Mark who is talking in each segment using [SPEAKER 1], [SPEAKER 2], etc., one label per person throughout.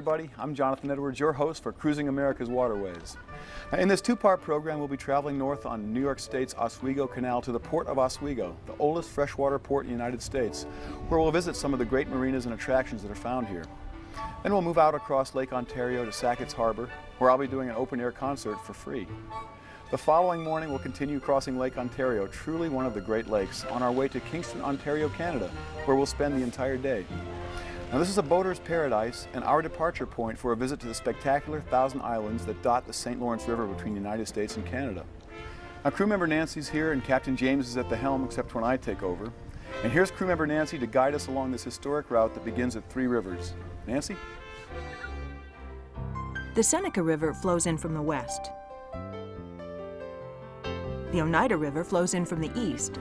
[SPEAKER 1] everybody. I'm Jonathan Edwards, your host for Cruising America's Waterways. In this two-part program, we'll be traveling north on New York State's Oswego Canal to the Port of Oswego, the oldest freshwater port in the United States, where we'll visit some of the great marinas and attractions that are found here. Then we'll move out across Lake Ontario to Sackets Harbor, where I'll be doing an open-air concert for free. The following morning, we'll continue crossing Lake Ontario, truly one of the Great Lakes, on our way to Kingston, Ontario, Canada, where we'll spend the entire day. Now, this is a boater's paradise and our departure point for a visit to the spectacular Thousand Islands that dot the St. Lawrence River between the United States and Canada. Now, crew member Nancy's here and Captain James is at the helm, except when I take over. And here's crew member Nancy to guide us along this historic route that begins at Three Rivers. Nancy?
[SPEAKER 2] The Seneca River flows in from the west. The Oneida River flows in from the east,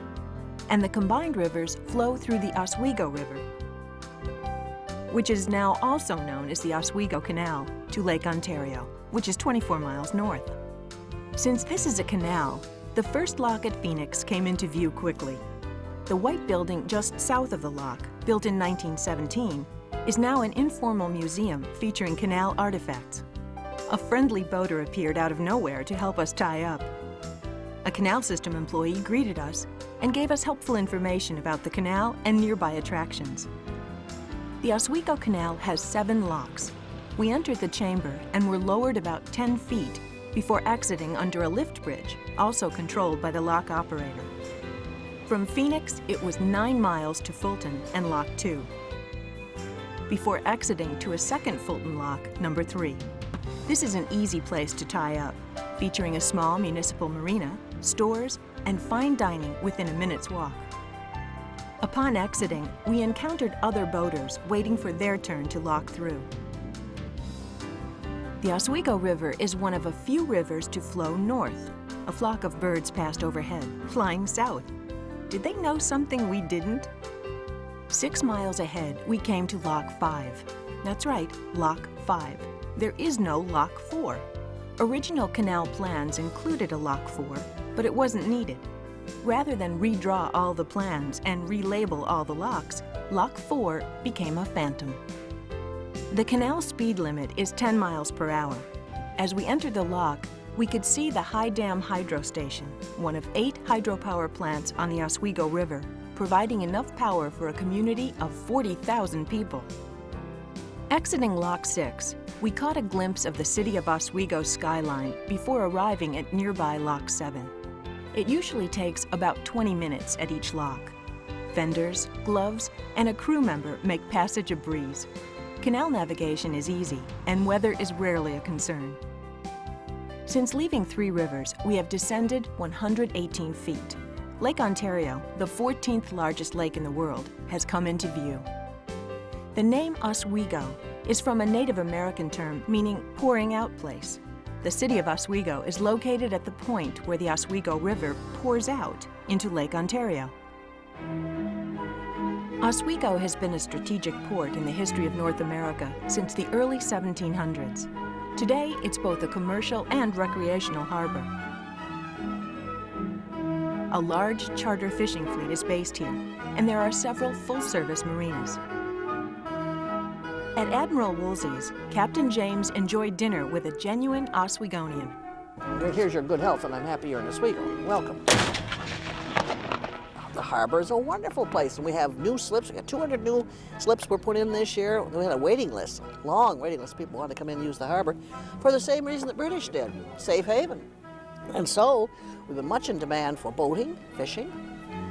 [SPEAKER 2] and the combined rivers flow through the Oswego River, which is now also known as the Oswego Canal, to Lake Ontario, which is 24 miles north. Since this is a canal, the first lock at Phoenix came into view quickly. The white building just south of the lock, built in 1917, is now an informal museum featuring canal artifacts. A friendly boater appeared out of nowhere to help us tie up. A canal system employee greeted us and gave us helpful information about the canal and nearby attractions. The Oswego Canal has 7 locks. We entered the chamber and were lowered about 10 feet before exiting under a lift bridge, also controlled by the lock operator. From Phoenix, it was 9 miles to Fulton and Lock 2, before exiting to a second Fulton lock, number 3. This is an easy place to tie up, featuring a small municipal marina, stores, and fine dining within a minute's walk. Upon exiting, we encountered other boaters waiting for their turn to lock through. The Oswego River is one of a few rivers to flow north. A flock of birds passed overhead, flying south. Did they know something we didn't? 6 miles ahead, we came to Lock 5. That's right, Lock 5. There is no Lock 4. Original canal plans included a Lock 4, but it wasn't needed. Rather than redraw all the plans and relabel all the locks, Lock 4 became a phantom. The canal speed limit is 10 miles per hour. As we entered the lock, we could see the High Dam Hydro Station, one of 8 hydropower plants on the Oswego River, providing enough power for a community of 40,000 people. Exiting Lock 6, we caught a glimpse of the city of Oswego's skyline before arriving at nearby Lock 7. It usually takes about 20 minutes at each lock. Fenders, gloves, and a crew member make passage a breeze. Canal navigation is easy, and weather is rarely a concern. Since leaving Three Rivers, we have descended 118 feet. Lake Ontario, the 14th largest lake in the world, has come into view. The name Oswego is from a Native American term meaning pouring out place. The city of Oswego is located at the point where the Oswego River pours out into Lake Ontario. Oswego has been a strategic port in the history of North America since the early 1700s. Today, it's both a commercial and recreational harbor. A large charter fishing fleet is based here, and there are several full-service marinas. At Admiral Woolsey's, Captain James enjoyed dinner with a genuine Oswegonian.
[SPEAKER 3] Here's your good health, and I'm happy you're in Oswego. Welcome. The harbor is a wonderful place, and we have new slips. We got 200 new slips were put in this year. We had a waiting list, long waiting list. People wanted to come in and use the harbor for the same reason the British did, safe haven. And so we've been much in demand for boating, fishing.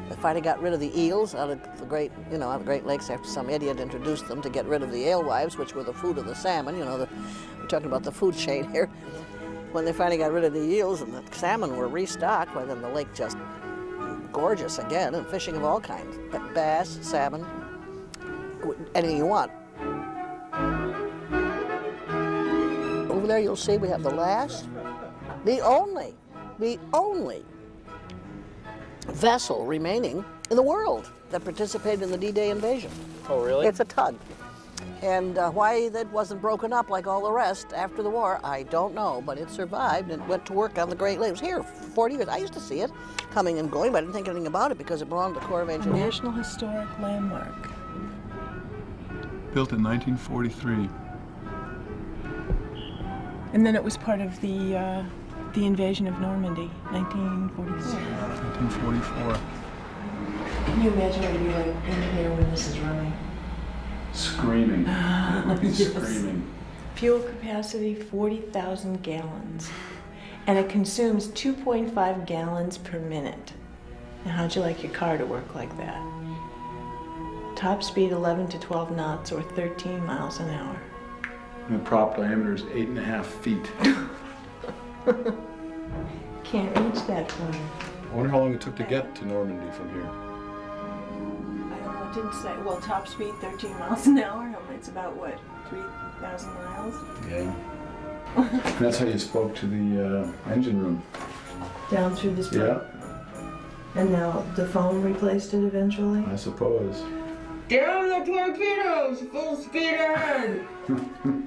[SPEAKER 3] They finally got rid of the eels out of the Great Lakes after some idiot introduced them to get rid of the alewives, which were the food of the salmon. We're talking about the food chain here. When they finally got rid of the eels and the salmon were restocked, well, then the lake just gorgeous again, and fishing of all kinds. Bass, salmon, anything you want. Over there you'll see we have the last, the only vessel remaining in the world that participated in the D-Day invasion.
[SPEAKER 4] Oh, really?
[SPEAKER 3] It's a tug. And why that wasn't broken up like all the rest after the war, I don't know, but it survived and went to work on the Great Lakes. It was here for 40 years. I used to see it coming and going, but I didn't think anything about it because it belonged to the Corps of Engineers.
[SPEAKER 5] National Historic Landmark.
[SPEAKER 1] Built in 1943.
[SPEAKER 4] And then it was part of the invasion of Normandy, 1944.
[SPEAKER 1] 1944.
[SPEAKER 4] Can you imagine what it'd be like in here when this is running?
[SPEAKER 1] Screaming. It would be
[SPEAKER 4] Yes.
[SPEAKER 1] screaming.
[SPEAKER 4] Fuel capacity, 40,000 gallons. And it consumes 2.5 gallons per minute. Now, how'd you like your car to work like that? Top speed 11 to 12 knots or 13 miles an hour.
[SPEAKER 1] And the prop diameter is 8.5 feet.
[SPEAKER 4] Can't reach that far.
[SPEAKER 1] I wonder how long it took to get to Normandy from here.
[SPEAKER 4] I don't know, it didn't say. Well, top speed 13 miles an hour. It's about what, 3,000 miles?
[SPEAKER 1] Yeah. That's how you spoke to the engine room.
[SPEAKER 4] Down through this.
[SPEAKER 1] Yeah,
[SPEAKER 4] And now the phone replaced it eventually?
[SPEAKER 1] I suppose.
[SPEAKER 4] Damn the torpedoes! Full speed ahead!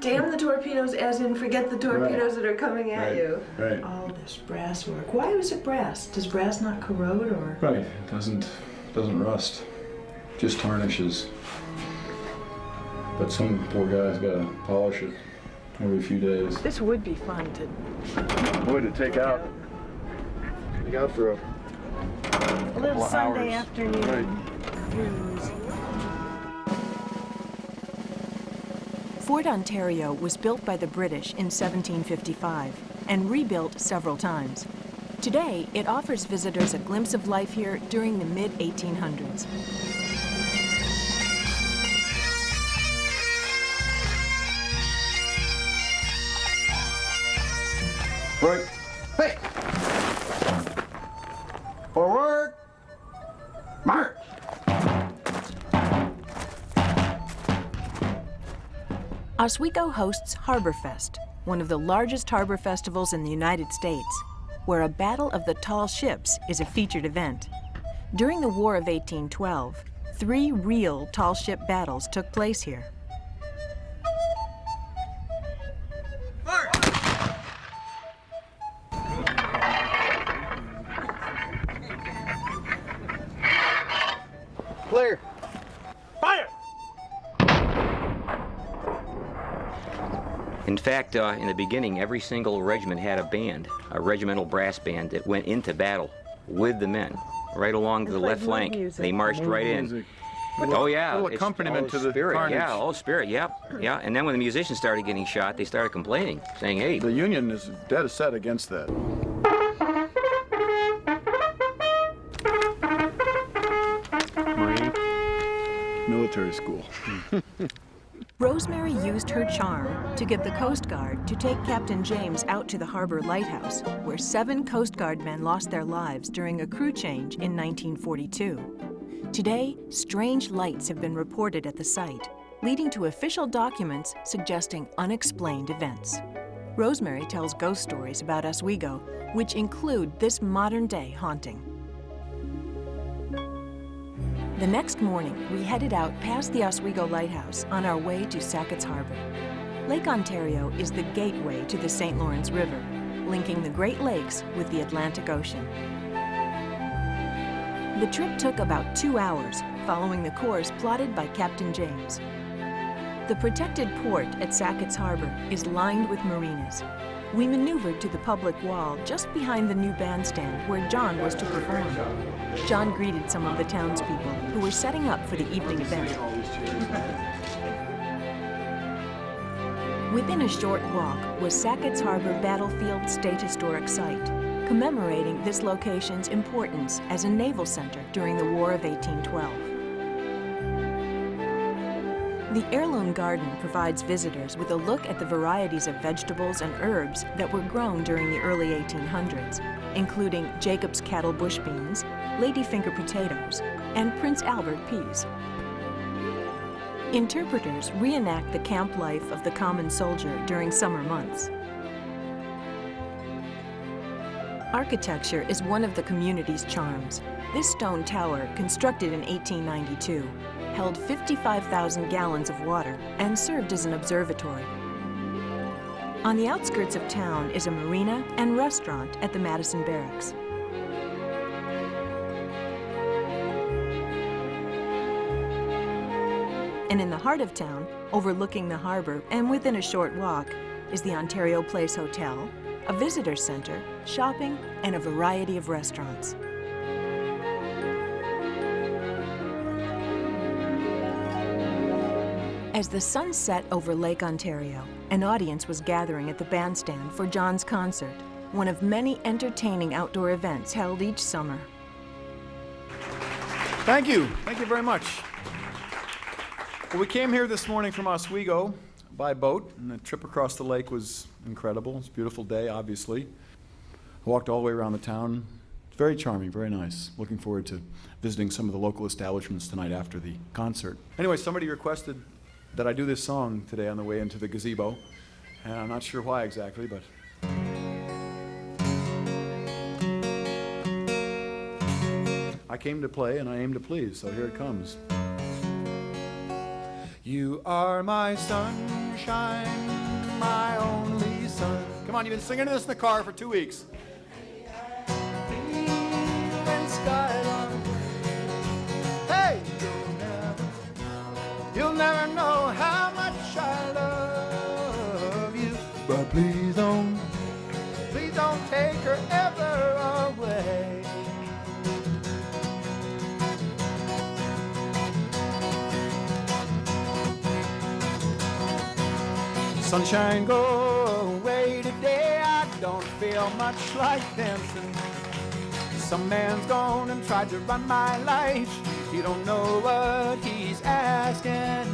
[SPEAKER 4] Damn the torpedoes, as in forget the torpedoes that are coming at you.
[SPEAKER 1] Right.
[SPEAKER 4] All this brass work. Why was it brass? Does brass not corrode or?
[SPEAKER 1] Right. It doesn't rust. Just tarnishes. But some poor guy's got to polish it every few days.
[SPEAKER 4] This would be fun to.
[SPEAKER 1] Boy, to take out. Take out for
[SPEAKER 4] A little
[SPEAKER 1] of
[SPEAKER 4] Sunday
[SPEAKER 1] hours.
[SPEAKER 4] afternoon cruise.
[SPEAKER 2] Fort Ontario was built by the British in 1755 and rebuilt several times. Today, it offers visitors a glimpse of life here during the mid-1800s.
[SPEAKER 1] Right. Hey! Forward! March!
[SPEAKER 2] Oswego hosts Harbor Fest, one of the largest harbor festivals in the United States, where a Battle of the Tall Ships is a featured event. During the War of 1812, 3 real tall ship battles took place here.
[SPEAKER 1] Clear! Fire!
[SPEAKER 5] In fact, in the beginning, every single regiment had a band, a regimental brass band that went into battle with the men, right along the left flank. They marched right in. Oh yeah,
[SPEAKER 1] little
[SPEAKER 5] it's
[SPEAKER 1] accompaniment
[SPEAKER 5] all
[SPEAKER 1] to the
[SPEAKER 5] spirit.
[SPEAKER 1] carnage.
[SPEAKER 5] Yeah, all spirit. Yeah, yeah. And then when the musicians started getting shot, they started complaining, saying, "Hey,
[SPEAKER 1] The Union is dead set against that. Marine? Military school.
[SPEAKER 2] Rosemary used her charm to get the Coast Guard to take Captain James out to the harbor lighthouse, where 7 Coast Guard men lost their lives during a crew change in 1942. Today, strange lights have been reported at the site, leading to official documents suggesting unexplained events. Rosemary tells ghost stories about Oswego, which include this modern-day haunting. The next morning, we headed out past the Oswego Lighthouse on our way to Sackets Harbor. Lake Ontario is the gateway to the St. Lawrence River, linking the Great Lakes with the Atlantic Ocean. The trip took about 2 hours, following the course plotted by Captain James. The protected port at Sackets Harbor is lined with marinas. We maneuvered to the public wall just behind the new bandstand where John was to perform. John greeted some of the townspeople who were setting up for the evening event. Within a short walk was Sackets Harbor Battlefield State Historic Site, commemorating this location's importance as a naval center during the War of 1812. The Heirloom Garden provides visitors with a look at the varieties of vegetables and herbs that were grown during the early 1800s, including Jacob's cattle bush beans, ladyfinger potatoes, and Prince Albert peas. Interpreters reenact the camp life of the common soldier during summer months. Architecture is one of the community's charms. This stone tower, constructed in 1892, held 55,000 gallons of water and served as an observatory. On the outskirts of town is a marina and restaurant at the Madison Barracks. And in the heart of town, overlooking the harbor and within a short walk, is the Ontario Place Hotel, a visitor center, shopping, and a variety of restaurants. As the sun set over Lake Ontario, an audience was gathering at the bandstand for John's concert, one of many entertaining outdoor events held each summer.
[SPEAKER 1] Thank you. Thank you very much. Well, we came here this morning from Oswego by boat, and the trip across the lake was incredible. It's a beautiful day, obviously. I walked all the way around the town. It's very charming, very nice. Looking forward to visiting some of the local establishments tonight after the concert. Anyway, somebody requested that I do this song today on the way into the gazebo, and I'm not sure why exactly, but I came to play and I aim to please, so here it comes. You are my sunshine, my only sun. Come on, you've been singing this in the car for 2 weeks. Hey! You'll never know how much I love you, but please don't take her ever away. Sunshine, go away today. I don't feel much like dancing. Some man's gone and tried to run my life. You don't know what he's asking.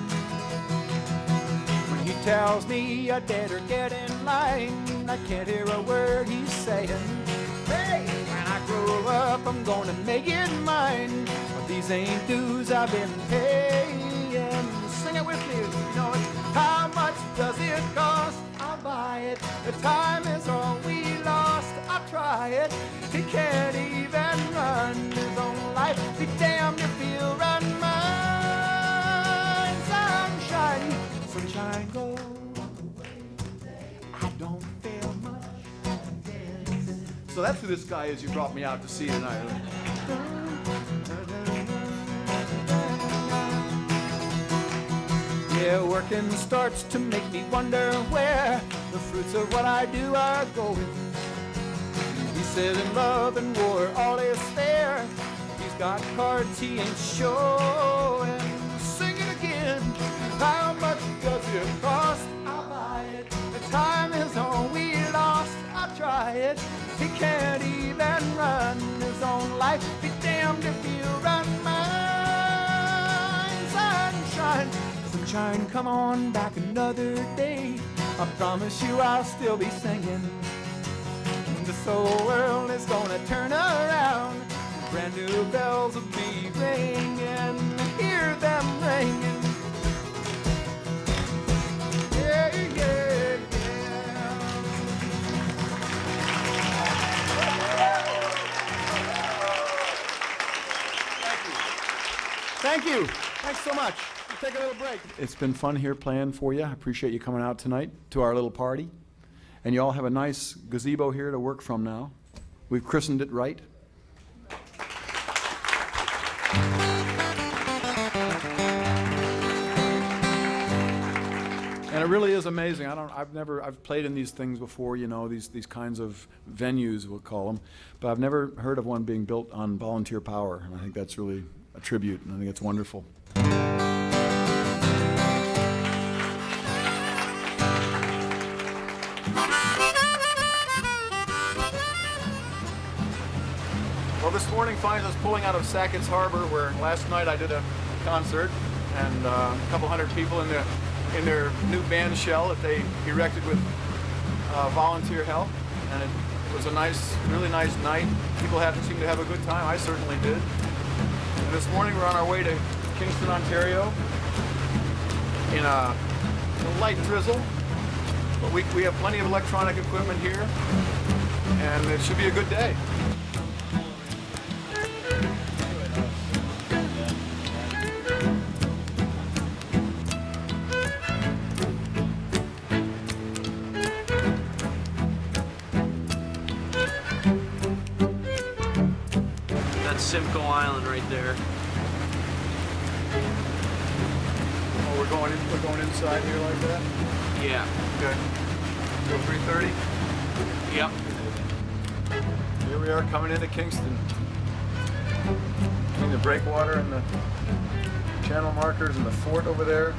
[SPEAKER 1] When he tells me I better get in line, I can't hear a word he's saying. Hey, when I grow up, I'm gonna make it mine. But these ain't dues I've been paying. Sing it with me, you know it. How much does it cost? I'll buy it. The time is all we lost. I'll try it. He can't even run his own life. Be damned if he'll run mine. Sunshine, sunshine, go away. I don't feel much. So that's who this guy is you brought me out to see tonight. Yeah, working starts to make me wonder where the fruits of what I do are going. He said in love and war all is fair. He's got cards he ain't showing. Sing it again. How much does it cost? I'll buy it. The time is all we lost. I'll try it. He can't even run his own life. Be damned if he'll run mine. Sunshine, sunshine, come on back another day. I promise you I'll still be singing. This whole world is gonna turn around. Brand new bells will be ringing. Hear them ringing. Yeah, yeah, yeah. Thank you. Thanks so much. We'll take a little break. It's been fun here playing for you. I appreciate you coming out tonight to our little party. And you all have a nice gazebo here to work from now. We've christened it right. And it really is amazing. I've played in these things before, you know, these kinds of venues, we'll call them, but I've never heard of one being built on volunteer power. And I think that's really a tribute, and I think it's wonderful. Well, this morning finds us pulling out of Sackets Harbor, where last night I did a concert, and a couple hundred people in their new band shell that they erected with volunteer help, and it was a nice, really nice night. People seemed to have a good time. I certainly did. And this morning we're on our way to Kingston, Ontario, in a light drizzle, but we have plenty of electronic equipment here, and it should be a good day.
[SPEAKER 6] Simcoe Island right there.
[SPEAKER 1] Oh, we're going inside here like that?
[SPEAKER 6] Yeah.
[SPEAKER 1] Okay. Go 330.
[SPEAKER 6] Yep.
[SPEAKER 1] Here we are coming into Kingston. Between the breakwater and the channel markers and the fort over there.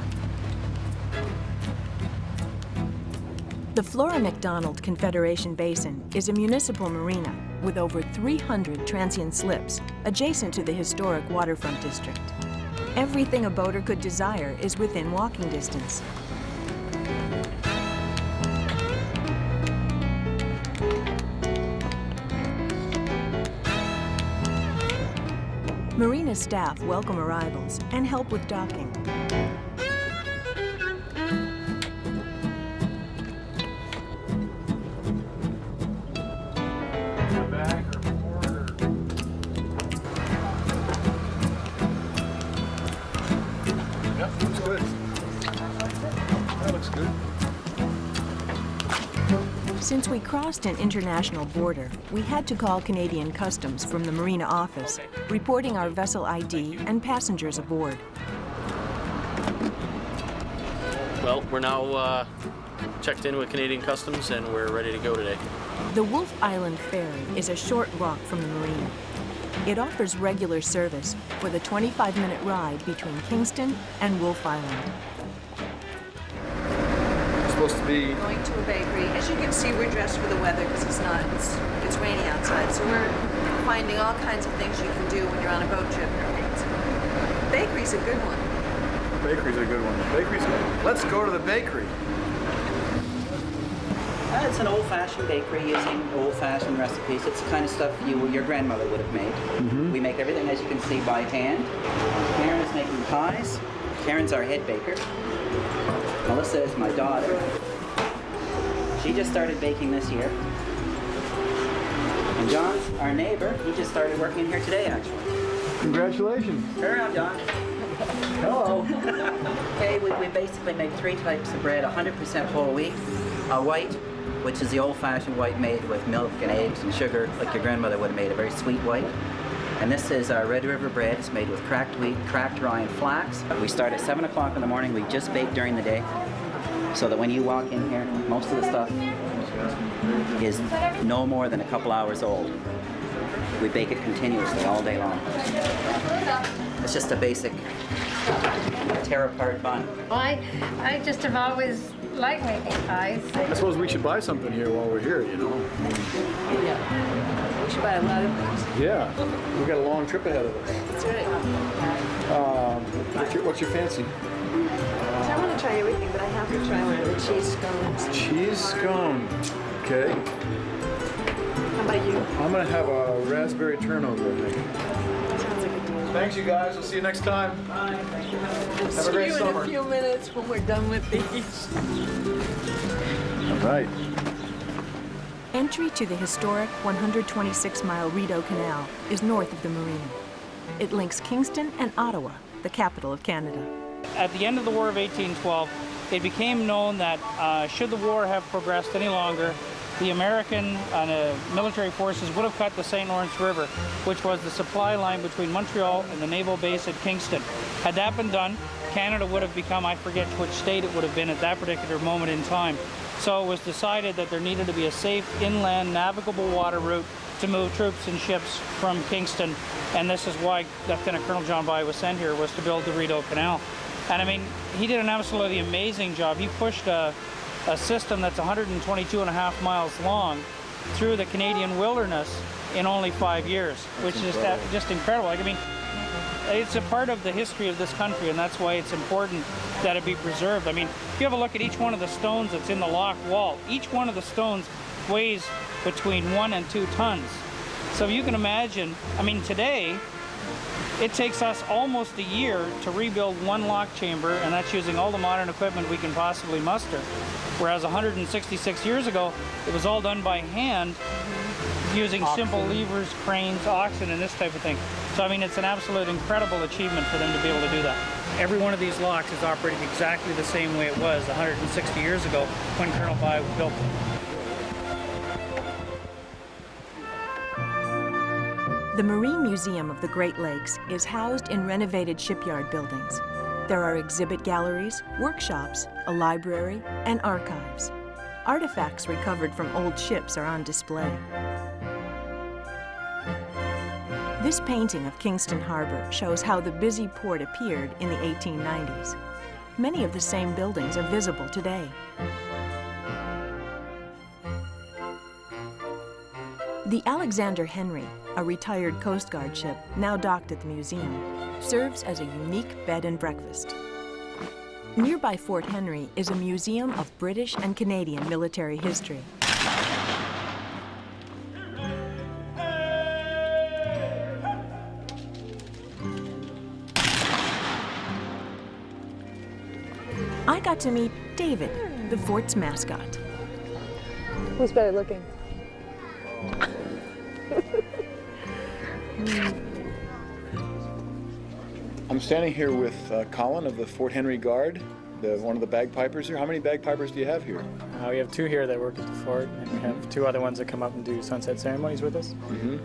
[SPEAKER 2] The Flora MacDonald Confederation Basin is a municipal marina with over 300 transient slips adjacent to the historic waterfront district. Everything a boater could desire is within walking distance. Marina staff welcome arrivals and help with docking.
[SPEAKER 1] Yep, looks good. That looks good.
[SPEAKER 2] Since we crossed an international border, we had to call Canadian Customs from the Marina office, reporting our vessel ID and passengers aboard.
[SPEAKER 6] Well, we're now checked in with Canadian Customs and we're ready to go today.
[SPEAKER 2] The Wolf Island Ferry is a short walk from the marina. It offers regular service with a 25-minute ride between Kingston and Wolf Island.
[SPEAKER 1] Supposed to be
[SPEAKER 7] Going to a bakery. As you can see, we're dressed for the weather because it's rainy outside. So we're finding all kinds of things you can do when you're on a boat trip. Bakery's a good one.
[SPEAKER 1] bakery's a good one. Let's go to the bakery.
[SPEAKER 8] It's an old-fashioned bakery using old-fashioned recipes. It's the kind of stuff your grandmother would have made.
[SPEAKER 1] Mm-hmm.
[SPEAKER 8] We make everything, as you can see, by hand. Karen is making pies. Karen's our head baker. Melissa is my daughter. She just started baking this year. And John's our neighbor. He just started working here today, actually.
[SPEAKER 1] Congratulations.
[SPEAKER 8] Turn around, John. Hello. Okay, we basically make 3 types of bread, 100% whole wheat, a white, which is the old-fashioned white made with milk and eggs and sugar, like your grandmother would have made, a very sweet white. And this is our Red River bread. It's made with cracked wheat, cracked rye, and flax. We start at 7 o'clock in the morning. We just bake during the day, so that when you walk in here, most of the stuff is no more than a couple hours old. We bake it continuously all day long. It's just a basic tear-apart bun.
[SPEAKER 9] I just have always liked making pies.
[SPEAKER 1] I suppose we should buy something here while we're here, you know?
[SPEAKER 7] Yeah. We should buy a lot of things.
[SPEAKER 1] Yeah. We've got a long trip ahead of us.
[SPEAKER 7] That's right.
[SPEAKER 1] What's your fancy?
[SPEAKER 7] I want to try everything, but I have to try one of the cheese scones.
[SPEAKER 1] Cheese scone. Okay.
[SPEAKER 7] How about you?
[SPEAKER 1] I'm going to have a raspberry turnover, I think.
[SPEAKER 7] Sounds like a deal.
[SPEAKER 1] Thanks, you guys. We'll see you next time.
[SPEAKER 7] Bye.
[SPEAKER 1] Have a great summer.
[SPEAKER 7] See you in a few minutes when we're done with these.
[SPEAKER 1] All right.
[SPEAKER 2] Entry to the historic 126-mile Rideau Canal is north of the marina. It links Kingston and Ottawa, the capital of Canada.
[SPEAKER 10] At the end of the War of 1812, it became known that should the war have progressed any longer, the American military forces would have cut the St. Lawrence River, which was the supply line between Montreal and the naval base at Kingston. Had that been done, Canada would have become, I forget which state it would have been at that particular moment in time. So it was decided that there needed to be a safe inland navigable water route to move troops and ships from Kingston. And this is why Lieutenant Colonel John By was sent here, was to build the Rideau Canal. And I mean, he did an absolutely amazing job. He pushed a system that's 122.5 miles long through the Canadian wilderness in only 5 years, which is just incredible. Like, I mean, it's a part of the history of this country, and that's why it's important that it be preserved. I mean, if you have a look at each one of the stones that's in the lock wall, each one of the stones weighs between 1 and 2 tons. So you can imagine, I mean, today, it takes us almost a year to rebuild one lock chamber, and that's using all the modern equipment we can possibly muster. Whereas 166 years ago, it was all done by hand using simple levers, cranes, oxen, and this type of thing. So I mean, it's an absolute incredible achievement for them to be able to do that. Every one of these locks is operating exactly the same way it was 160 years ago when Colonel By built them.
[SPEAKER 2] The Marine Museum of the Great Lakes is housed in renovated shipyard buildings. There are exhibit galleries, workshops, a library, and archives. Artifacts recovered from old ships are on display. This painting of Kingston Harbor shows how the busy port appeared in the 1890s. Many of the same buildings are visible today. The Alexander Henry, a retired Coast Guard ship now docked at the museum, serves as a unique bed and breakfast. Nearby Fort Henry is a museum of British and Canadian military history. I got to meet David, the fort's mascot.
[SPEAKER 11] Who's better looking?
[SPEAKER 1] I'm standing here with Colin of the Fort Henry Guard, one of the bagpipers here. How many bagpipers do you have here?
[SPEAKER 12] We have 2 here that work at the fort, and we have 2 other ones that come up and do sunset ceremonies with us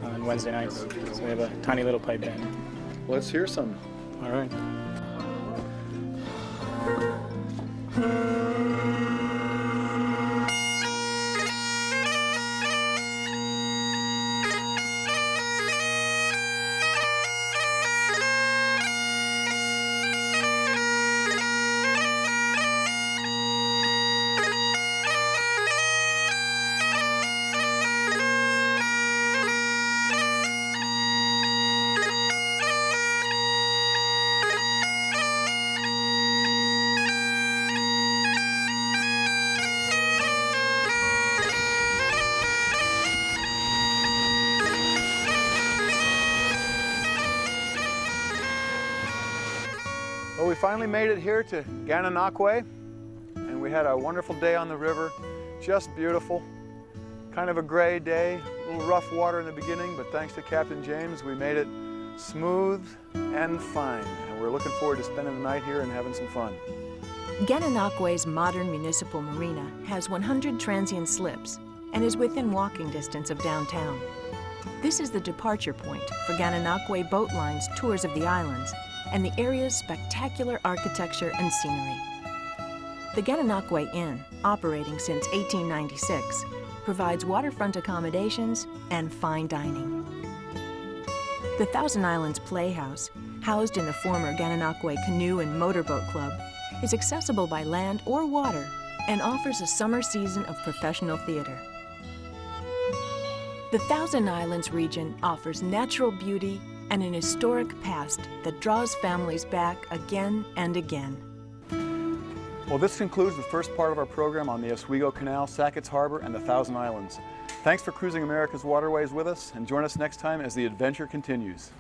[SPEAKER 12] on Wednesday nights. So we have a tiny little pipe band.
[SPEAKER 1] Let's hear some.
[SPEAKER 12] All right.
[SPEAKER 1] Well, we finally made it here to Gananoque, and we had a wonderful day on the river. Just beautiful. Kind of a gray day, a little rough water in the beginning, but thanks to Captain James, we made it smooth and fine. And we're looking forward to spending the night here and having some fun.
[SPEAKER 2] Gananoque's modern municipal marina has 100 transient slips and is within walking distance of downtown. This is the departure point for Gananoque Boat Line's tours of the islands and the area's spectacular architecture and scenery. The Gananoque Inn, operating since 1896, provides waterfront accommodations and fine dining. The Thousand Islands Playhouse, housed in the former Gananoque Canoe and Motorboat Club, is accessible by land or water and offers a summer season of professional theater. The Thousand Islands region offers natural beauty and an historic past that draws families back again and again.
[SPEAKER 1] Well, this concludes the first part of our program on the Oswego Canal, Sackets Harbor, and the Thousand Islands. Thanks for cruising America's waterways with us, and join us next time as the adventure continues.